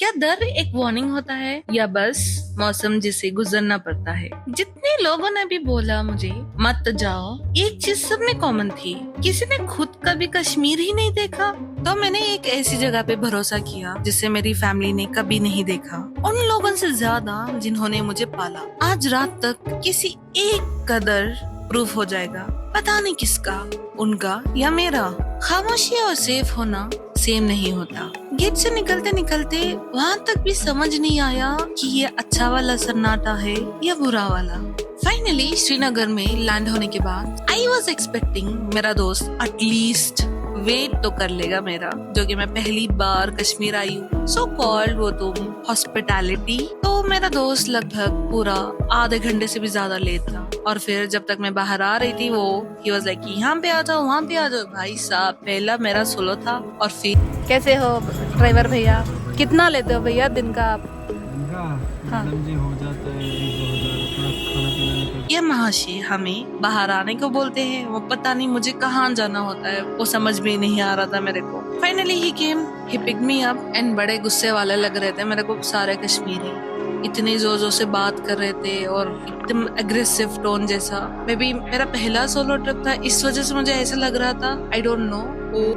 क्या डर एक वार्निंग होता है या बस मौसम जिसे गुजरना पड़ता है? जितने लोगों ने भी बोला मुझे मत जाओ, एक चीज सब में कॉमन थी, किसी ने खुद कभी कश्मीर ही नहीं देखा। तो मैंने एक ऐसी जगह पे भरोसा किया जिसे मेरी फैमिली ने कभी नहीं देखा, उन लोगों से ज्यादा जिन्होंने मुझे पाला। आज रात तक किसी एक कदर प्रूफ हो जाएगा, पता नहीं किसका, उनका या मेरा। खामोशी और सेफ होना सेम नहीं होता। गेट से निकलते निकलते वहाँ तक भी समझ नहीं आया कि ये अच्छा वाला सन्नाटा है या बुरा वाला। फाइनली श्रीनगर में लैंड होने के बाद आई वॉज एक्सपेक्टिंग मेरा दोस्त एटलीस्ट वेट तो कर लेगा मेरा, जो कि मैं पहली बार कश्मीर आई हूँ। सो कॉल्ड वो तुम हॉस्पिटैलिटी। तो मेरा दोस्त लगभग पूरा आधे घंटे से भी ज्यादा लेट था। और फिर जब तक मैं बाहर आ रही थी, वो ही वाज लाइक यहाँ पे आ जाओ, वहाँ पे आ जाओ। भाई साहब, पहला मेरा सोलो था। और फिर कैसे हो ड्राइवर भैया? कितना लेते हो भैया दिन का आप? हाँ जी, हो जाता है 1-2 हज़ार खाना पीना। ये महाशय हमें बाहर आने को बोलते हैं। वो पता नहीं मुझे कहाँ जाना होता है, वो समझ में नहीं आ रहा था मेरे को। Finally he came, he pick me up and बड़े गुस्से वाले लग रहे थे मेरे को सारे कश्मीरी। इतनी जोर जोर से बात कर रहे थे और एकदम एग्रेसिव टोन जैसा। मे बी मेरा पहला सोलो ट्रिप था, इस वजह से मुझे ऐसा लग रहा था। I don't know.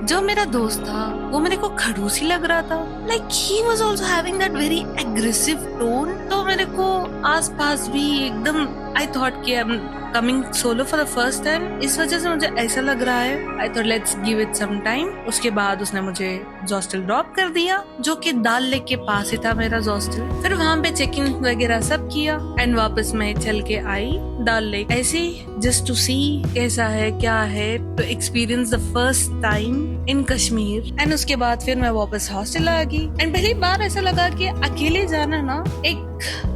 जो मेरा दोस्त था वो मेरे को खड़ूसी लग रहा था। Like he was also having that very aggressive tone. तो मेरे को आसपास भी एकदम आई थॉट कि I am coming solo for the first time, इस वजह से मुझे ऐसा लग रहा है। I thought let's give it some time. उसके बाद उसने मुझे हॉस्टल ड्रॉप कर दिया, जो कि दाल लेक के पास ही था मेरा हॉस्टल। फिर वहाँ पे चेक इन वगैरह सब किया एंड वापस मैं चल के आई दाल लेक, ऐसे जस्ट टू सी कैसा है क्या है, to experience the first time in Kashmir. And उसके बाद फिर मैं वापस हॉस्टल आ गई। एंड पहली बार ऐसा लगा कि अकेले जाना ना एक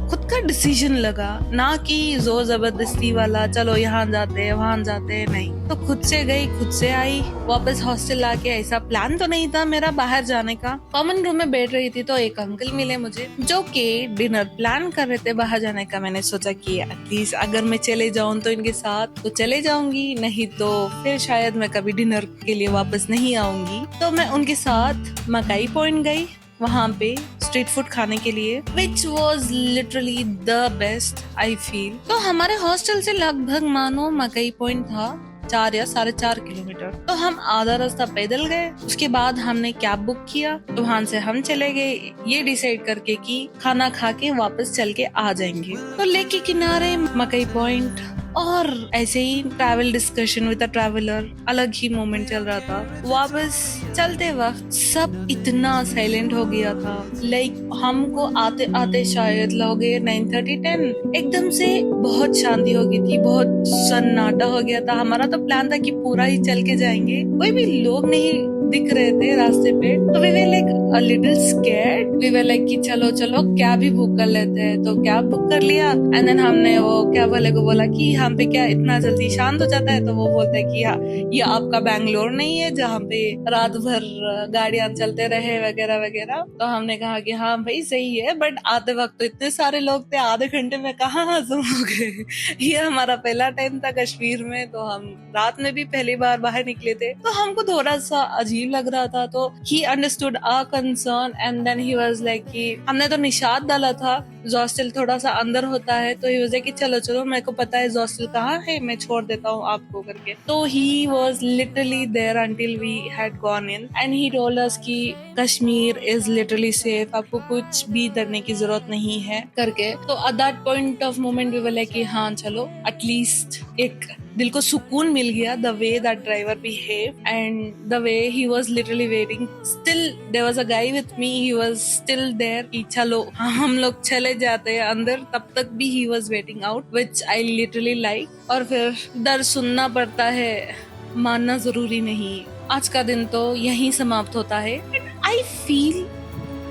खुद का डिसीजन लगा, ना कि जोर जबरदस्ती वाला चलो यहाँ जाते हैं वहाँ जाते हैं, नहीं। तो खुद से गई, खुद से आई वापस हॉस्टल आके। ऐसा प्लान तो नहीं था मेरा बाहर जाने का। कॉमन रूम में बैठ रही थी तो एक अंकल मिले मुझे, जो कि डिनर प्लान कर रहे थे बाहर जाने का। मैंने सोचा कि एटलीस्ट अगर मैं चले जाऊं तो इनके साथ तो चले जाऊंगी, नहीं तो फिर शायद मैं कभी डिनर के लिए वापस नहीं आऊंगी। तो मैं उनके साथ मकाई पॉइंट गई, वहाँ पे स्ट्रीट फूड खाने के लिए, which was literally the best I feel. तो हमारे हॉस्टल से लगभग मानो मकई पॉइंट था 4 या 4.5 किलोमीटर। तो हम आधा रास्ता पैदल गए। उसके बाद हमने कैब बुक किया, तो वहाँ से हम चले गए ये डिसाइड करके कि खाना खा के वापस चल के आ जाएंगे। तो लेक के किनारे मकई पॉइंट और ऐसे ही travel discussion with a traveller, अलग ही मोमेंट चल रहा था। वापस चलते वक्त सब इतना साइलेंट हो गया था। लाइक हमको आते आते शायद हो गए 9:30-10, एकदम से बहुत शांति हो गई थी, बहुत सन्नाटा हो गया था। हमारा तो प्लान था कि पूरा ही चल के जाएंगे, कोई भी लोग नहीं दिख रहे थे रास्ते पे। तो we were like a little scared. We were like कि चलो चलो कैब ही बुक कर लेते हैं। तो कैब बुक कर लिया एंड देन हमने वो कैब वाले को बोला कि हम पे क्या इतना जल्दी शांत हो जाता है? तो वो बोलता है कि हाँ, ये आपका बैंगलोर नहीं है जहाँ पे रात भर गाड़ियां चलते रहे वगैरह वगैरह। तो हमने कहा कि हाँ भाई सही है, बट आते वक्त तो इतने सारे लोग थे, आधे घंटे में कहाँ हजम हो गए। ये हमारा पहला टाइम था कश्मीर में, तो हम रात में भी पहली बार बाहर निकले थे, तो हमको थोड़ा सा अजीब लग रहा था। तो he understood our concern and then he was like कि हमने तो निशात डाला था, हॉस्टल थोड़ा सा अंदर होता है। तो ही वाज लाइक कि चलो चलो मेरे को पता है हॉस्टल कहाँ है, मैं छोड़ देता हूँ आपको करके। तो he was literally there until we had gone in and he told us कि कश्मीर इज लिटरली सेफ, आपको कुछ भी डरने की जरूरत नहीं है करके। तो at that point of moment we were like कि हाँ चलो एटलीस्ट एक दिल को सुकून मिल गया। The way that driver behave and the way he was literally waiting, still there was a guy with me, he was still there कि चलो हम लोग चले जाते हैं अंदर, तब तक भी he was waiting out, which I literally like. और फिर डर सुनना पड़ता है, मानना जरूरी नहीं। आज का दिन तो यहीं समाप्त होता है। I feel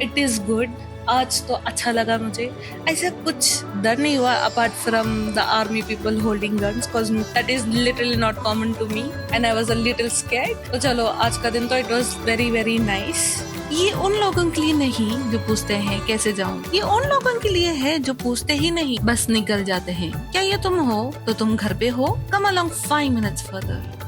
it is good. आज तो अच्छा लगा मुझे, ऐसा कुछ डर नहीं हुआ apart from the army people holding guns, because that is literally not common to me and I was a little scared. तो चलो आज का दिन तो it was very very nice. ये उन लोगों के लिए नहीं जो पूछते हैं कैसे जाऊं, ये उन लोगों के लिए है जो पूछते ही नहीं, बस निकल जाते हैं। क्या ये तुम हो? तो तुम घर पे हो? Come along 5 minutes further.